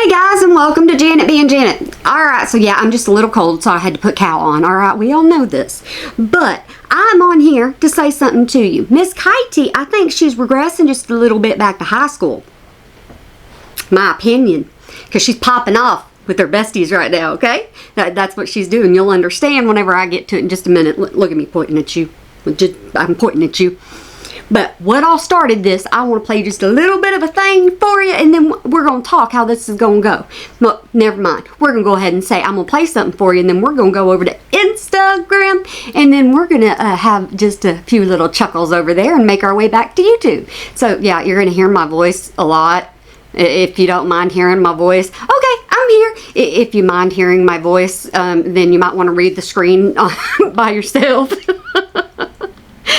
Hey guys, and welcome to Janet being Janet. Alright, so yeah, I'm just a little cold, so I had to put Cal on. Alright, we all know this. But I'm on here to say something to you. Miss Katie, I think she's regressing just a little bit back to high school. My opinion. Because she's popping off with her besties right now, okay? That's what she's doing. You'll understand whenever I get to it in just a minute. Look at me pointing at you. I'm pointing at you. But what all started this, I want to play just a little bit of a thing for you, and then we're going to talk how this is going to go. Well, never mind. We're going to go ahead and say, I'm going to play something for you, and then we're going to go over to Instagram, and then we're going to have just a few little chuckles over there and make our way back to YouTube. So, yeah, you're going to hear my voice a lot. If you don't mind hearing my voice, okay, I'm here. If you mind hearing my voice, then you might want to read the screen by yourself.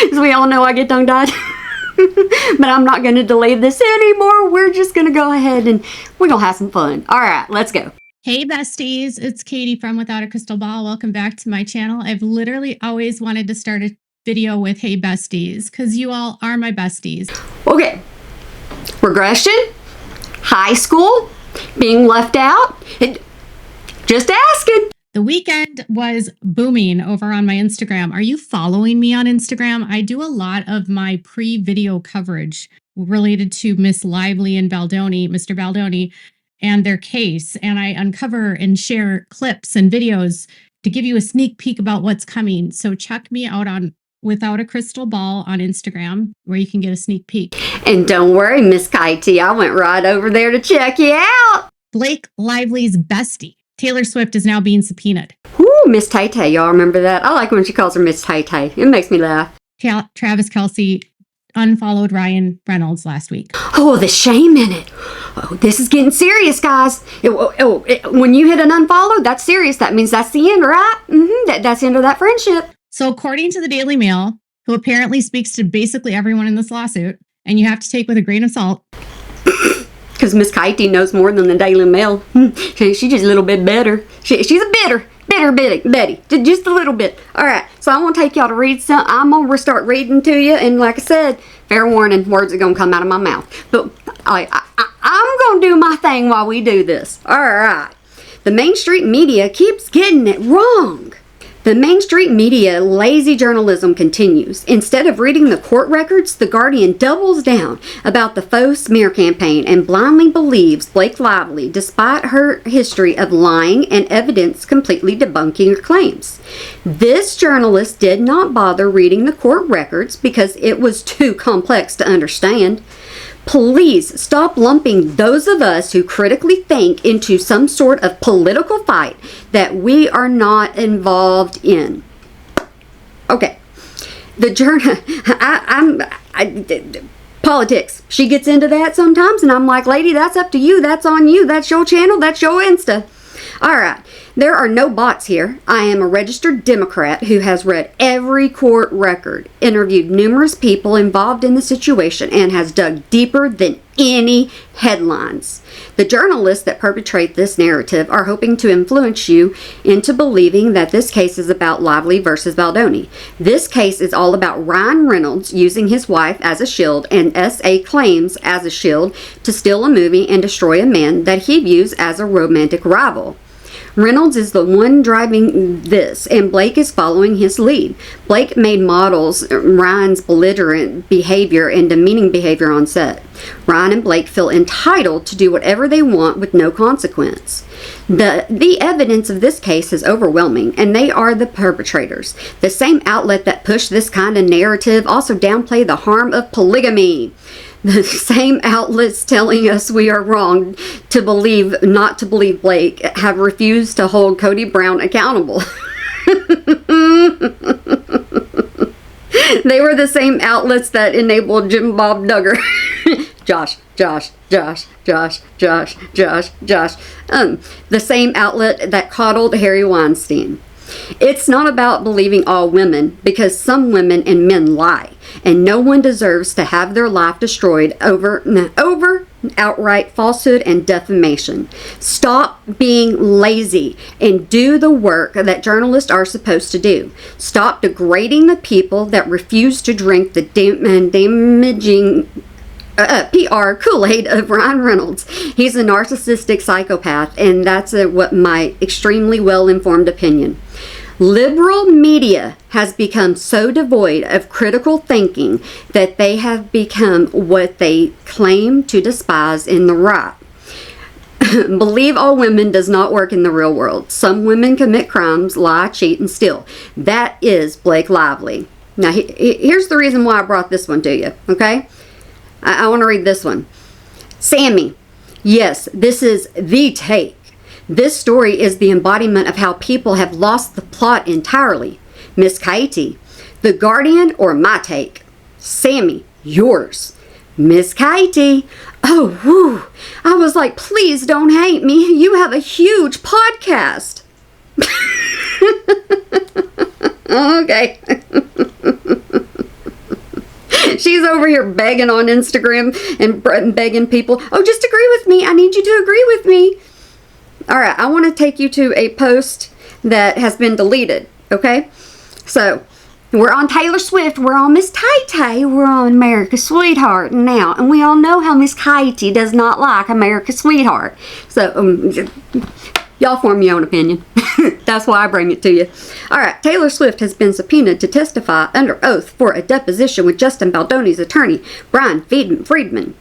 As we all know, I get tongue-tied. But I'm not going to delay this anymore. We're just going to go ahead and we're going to have some fun. All right, let's go. Hey besties, it's Katie from Without a Crystal Ball. Welcome back to my channel. I've literally always wanted to start a video with Hey besties because you all are my besties. Okay, regression, high school, being left out, just asking. The weekend was booming over on my Instagram. Are you following me on Instagram? I do a lot of my pre-video coverage related to Miss Lively and Mr. Baldoni, and their case. And I uncover and share clips and videos to give you a sneak peek about what's coming. So check me out on Without a Crystal Ball on Instagram, where you can get a sneak peek. And don't worry, Miss Katie, I went right over there to check you out. Blake Lively's bestie, Taylor Swift, is now being subpoenaed. Ooh, Miss Tay Tay, y'all remember that? I like when she calls her Miss Tay Tay. It makes me laugh. Travis Kelce unfollowed Ryan Reynolds last week. Oh, the shame in it. Oh, this is getting serious, guys. When you hit an unfollow, that's serious. That means that's the end, right? That's the end of that friendship. So according to the Daily Mail, who apparently speaks to basically everyone in this lawsuit, and you have to take with a grain of salt, because Miss Katie knows more than the Daily Mail. She's just a little bit better. She's a bitter Betty. Just a little bit. All right, so I'm going to take y'all to read some. I'm going to start reading to you. And like I said, fair warning, words are going to come out of my mouth. But I'm going to do my thing while we do this. All right. The mainstream media keeps getting it wrong. The mainstream media lazy journalism continues. Instead of reading the court records, The Guardian doubles down about the faux smear campaign and blindly believes Blake Lively, despite her history of lying and evidence completely debunking her claims. This journalist did not bother reading the court records because it was too complex to understand. Please stop lumping those of us who critically think into some sort of political fight that we are not involved in. Okay. Politics. She gets into that sometimes, and I'm like, lady, that's up to you. That's on you. That's your channel. That's your Insta. All right. There are no bots here. I am a registered Democrat who has read every court record, interviewed numerous people involved in the situation, and has dug deeper than any headlines. The journalists that perpetrate this narrative are hoping to influence you into believing that this case is about Lively versus Baldoni. This case is all about Ryan Reynolds using his wife as a shield and SA claims as a shield to steal a movie and destroy a man that he views as a romantic rival. Reynolds is the one driving this, and Blake is following his lead. Blake made models Ryan's belligerent behavior and demeaning behavior on set. Ryan and Blake feel entitled to do whatever they want with no consequence. The evidence of this case is overwhelming, and they are the perpetrators. The same outlet that pushed this kind of narrative also downplay the harm of polygamy. The same outlets telling us we are wrong not to believe Blake have refused to hold Cody Brown accountable. They were the same outlets that enabled Jim Bob Duggar. Josh. The same outlet that coddled Harry Weinstein. It's not about believing all women, because some women and men lie, and no one deserves to have their life destroyed over outright falsehood and defamation. Stop being lazy and do the work that journalists are supposed to do. Stop degrading the people that refuse to drink the damaging PR Kool-Aid of Ryan Reynolds. He's a narcissistic psychopath, and that's what my extremely well-informed opinion. Liberal media has become so devoid of critical thinking that they have become what they claim to despise in the right. Believe all women does not work in the real world. Some women commit crimes, lie, cheat, and steal. That is Blake Lively. Now, here's the reason why I brought this one to you, okay? I want to read this one. Sammy, yes, this is the take. This story is the embodiment of how people have lost the plot entirely. Miss Katie, The Guardian or my take? Sammy, yours. Miss Katie, oh, whew. I was like, please don't hate me. You have a huge podcast. Okay. She's over here begging on Instagram and begging people, oh, just agree with me. I need you to agree with me. All right, I want to take you to a post that has been deleted, okay? So, we're on Taylor Swift, we're on Miss Tay-Tay, we're on America's Sweetheart now, and we all know how Miss Katie does not like America's Sweetheart. So, y'all form your own opinion. That's why I bring it to you. All right, Taylor Swift has been subpoenaed to testify under oath for a deposition with Justin Baldoni's attorney, Brian Friedman.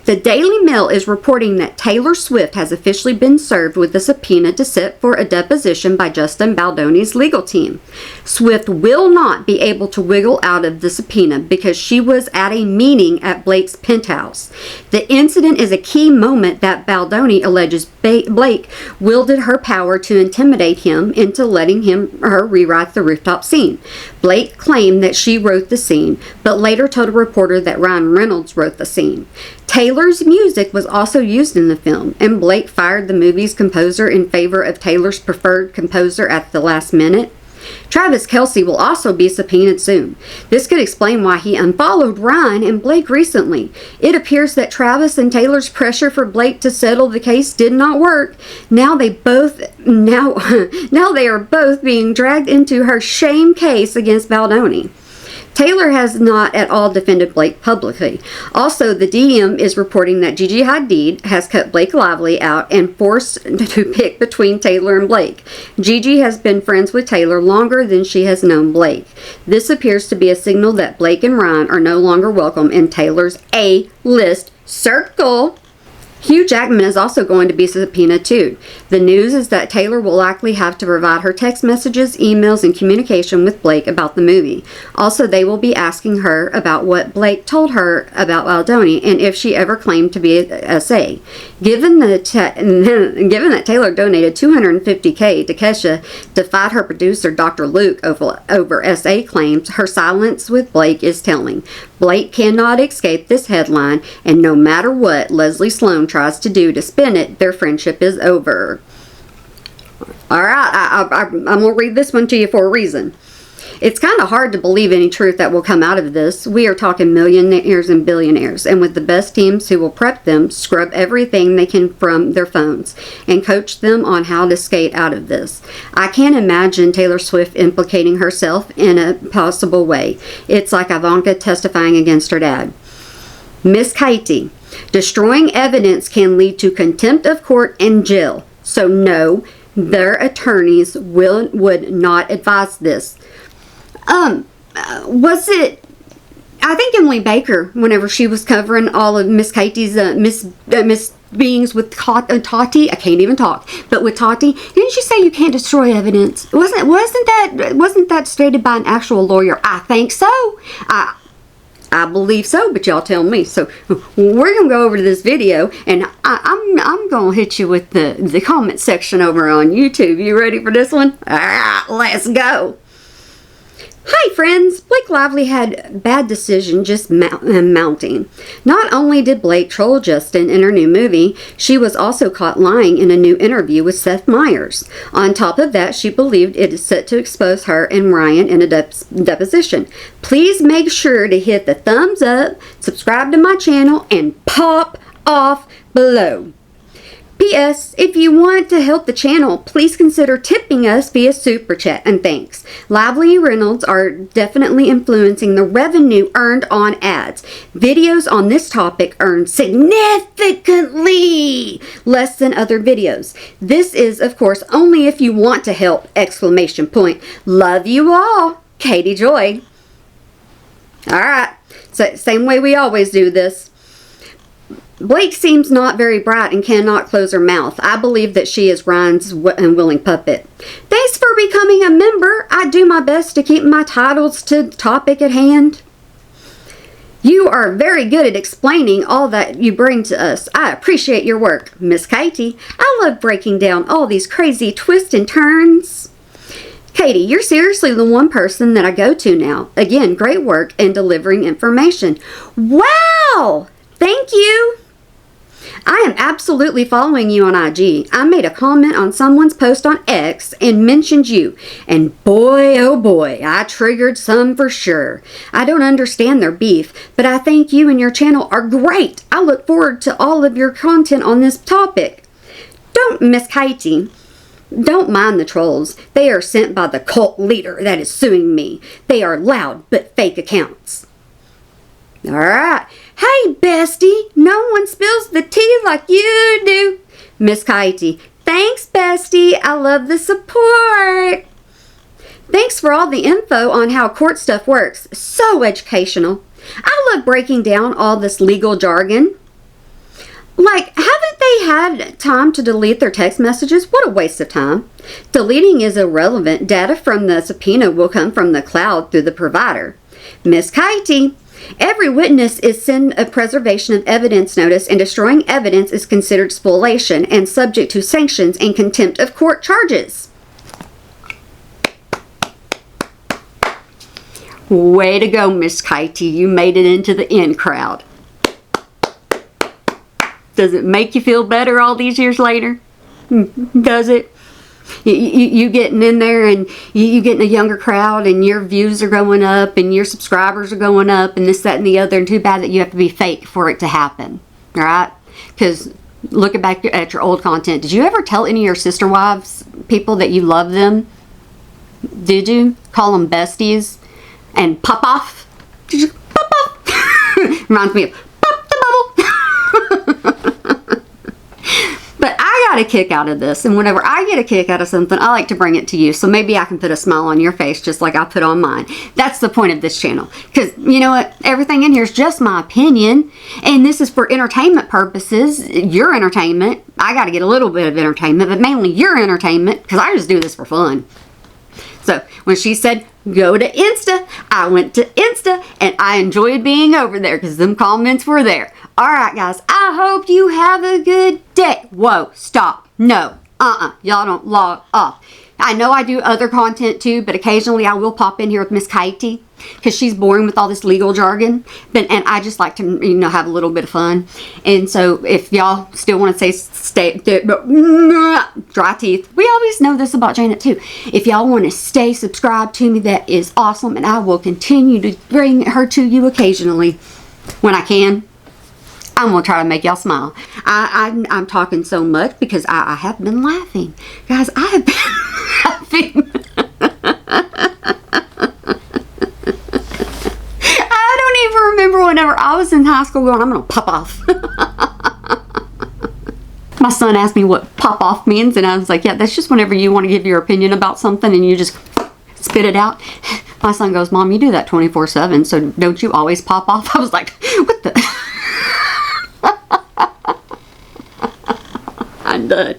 The Daily Mail is reporting that Taylor Swift has officially been served with a subpoena to sit for a deposition by Justin Baldoni's legal team. Swift will not be able to wiggle out of the subpoena because she was at a meeting at Blake's penthouse. The incident is a key moment that Baldoni alleges Blake wielded her power to intimidate him into letting her rewrite the rooftop scene. Blake claimed that she wrote the scene, but later told a reporter that Ryan Reynolds wrote the scene. Taylor's music was also used in the film, and Blake fired the movie's composer in favor of Taylor's preferred composer at the last minute. Travis Kelce will also be subpoenaed soon. This could explain why he unfollowed Ryan and Blake recently. It appears that Travis and Taylor's pressure for Blake to settle the case did not work. Now they are both being dragged into her shame case against Baldoni. Taylor has not at all defended Blake publicly. Also, the DM is reporting that Gigi Hadid has cut Blake Lively out and forced to pick between Taylor and Blake. Gigi has been friends with Taylor longer than she has known Blake. This appears to be a signal that Blake and Ryan are no longer welcome in Taylor's A-list circle. Hugh Jackman is also going to be subpoenaed too. The news is that Taylor will likely have to provide her text messages, emails, and communication with Blake about the movie. Also, they will be asking her about what Blake told her about Baldoni and if she ever claimed to be a SA. Given that Taylor donated $250K to Kesha to fight her producer, Dr. Luke, over SA claims, her silence with Blake is telling. Blake cannot escape this headline, and no matter what Leslie Sloan tries to do to spin it, their friendship is over. All right, I'm going to read this one to you for a reason. It's kind of hard to believe any truth that will come out of this. We are talking millionaires and billionaires, and with the best teams who will prep them, scrub everything they can from their phones, and coach them on how to skate out of this. I can't imagine Taylor Swift implicating herself in a possible way. It's like Ivanka testifying against her dad. Miss Katie, destroying evidence can lead to contempt of court and jail. So no, their attorneys would not advise this. Was it, I think Emily Baker, whenever she was covering all of Miss Katie's misbeings with Tati, I can't even talk, but with Tati, didn't she say you can't destroy evidence? Wasn't that stated by an actual lawyer? I think so. I believe so, but y'all tell me. So we're gonna go over to this video, and I'm gonna hit you with the comment section over on YouTube. You ready for this one? All right, let's go. Hi friends, Blake Lively had bad decision just mounting. Not only did Blake troll Justin in her new movie, she was also caught lying in a new interview with Seth Meyers. On top of that, she believed it is set to expose her and Ryan in a deposition. Please make sure to hit the thumbs up, subscribe to my channel, and pop off below. P.S. If you want to help the channel, please consider tipping us via Super Chat, and thanks. Lively Reynolds are definitely influencing the revenue earned on ads. Videos on this topic earn significantly less than other videos. This is, of course, only if you want to help! Exclamation point. Love you all, Katie Joy. Alright, so same way we always do this. Blake seems not very bright and cannot close her mouth. I believe that she is Ryan's unwilling puppet. Thanks for becoming a member. I do my best to keep my titles to the topic at hand. You are very good at explaining all that you bring to us. I appreciate your work, Miss Katie. I love breaking down all these crazy twists and turns. Katie, you're seriously the one person that I go to now. Again, great work in delivering information. Wow! Thank you! I am absolutely following you on IG. I made a comment on someone's post on X and mentioned you. And boy, oh boy, I triggered some for sure. I don't understand their beef, but I think you and your channel are great. I look forward to all of your content on this topic. Don't, Miss Katie, don't mind the trolls. They are sent by the cult leader that is suing me. They are loud but fake accounts. Alright. Hey, bestie. No one spills the tea like you do. Miss Katie. Thanks, bestie. I love the support. Thanks for all the info on how court stuff works. So educational. I love breaking down all this legal jargon. Like, haven't they had time to delete their text messages? What a waste of time. Deleting is irrelevant. Data from the subpoena will come from the cloud through the provider. Miss Katie. Every witness is sent a preservation of evidence notice, and destroying evidence is considered spoliation and subject to sanctions and contempt of court charges. Way to go, Miss Katie. You made it into the in crowd. Does it make you feel better all these years later? Does it? You getting in there and you getting a younger crowd and your views are going up and your subscribers are going up and this, that, and the other. And too bad that you have to be fake for it to happen. All right? Because looking back at your old content, did you ever tell any of your sister wives, people that you love them? Did you? Call them besties? And pop off? Did you pop off? Reminds me of pop the bubble. But I got a kick out of this, and whenever I get a kick out of something, I like to bring it to you, so maybe I can put a smile on your face just like I put on mine. That's the point of this channel, because you know what, everything in here is just my opinion, and this is for entertainment purposes, your entertainment. I got to get a little bit of entertainment, but mainly your entertainment, because I just do this for fun. So when she said go to Insta, I went to Insta, and I enjoyed being over there because them comments were there. Alright guys, I hope you have a good day. Whoa, stop. No, y'all don't log off. I know I do other content too, but occasionally I will pop in here with Miss Katie because she's boring with all this legal jargon. And I just like to, you know, have a little bit of fun. And so if y'all still want to stay, dry teeth. We always know this about Janet too. If y'all want to stay subscribed to me, that is awesome. And I will continue to bring her to you occasionally when I can. I'm going to try to make y'all smile. I'm talking so much because I have been laughing. Guys, I have been laughing. I don't even remember whenever I was in high school going, I'm going to pop off. My son asked me what pop off means, and I was like, yeah, that's just whenever you want to give your opinion about something and you just spit it out. My son goes, Mom, you do that 24/7, so don't you always pop off? I was like, what the... I'm done.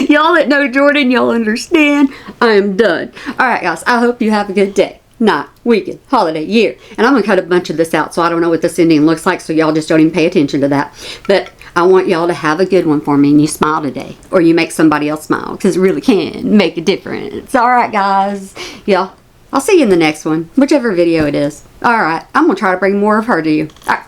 Y'all that know Jordan, y'all understand. I am done. Alright guys, I hope you have a good day, night, weekend, holiday, year. And I'm going to cut a bunch of this out so I don't know what this ending looks like, so y'all just don't even pay attention to that. But I want y'all to have a good one for me, and you smile today. Or you make somebody else smile, because it really can make a difference. Alright guys, y'all, I'll see you in the next one, whichever video it is. Alright, I'm going to try to bring more of her to you. Alright.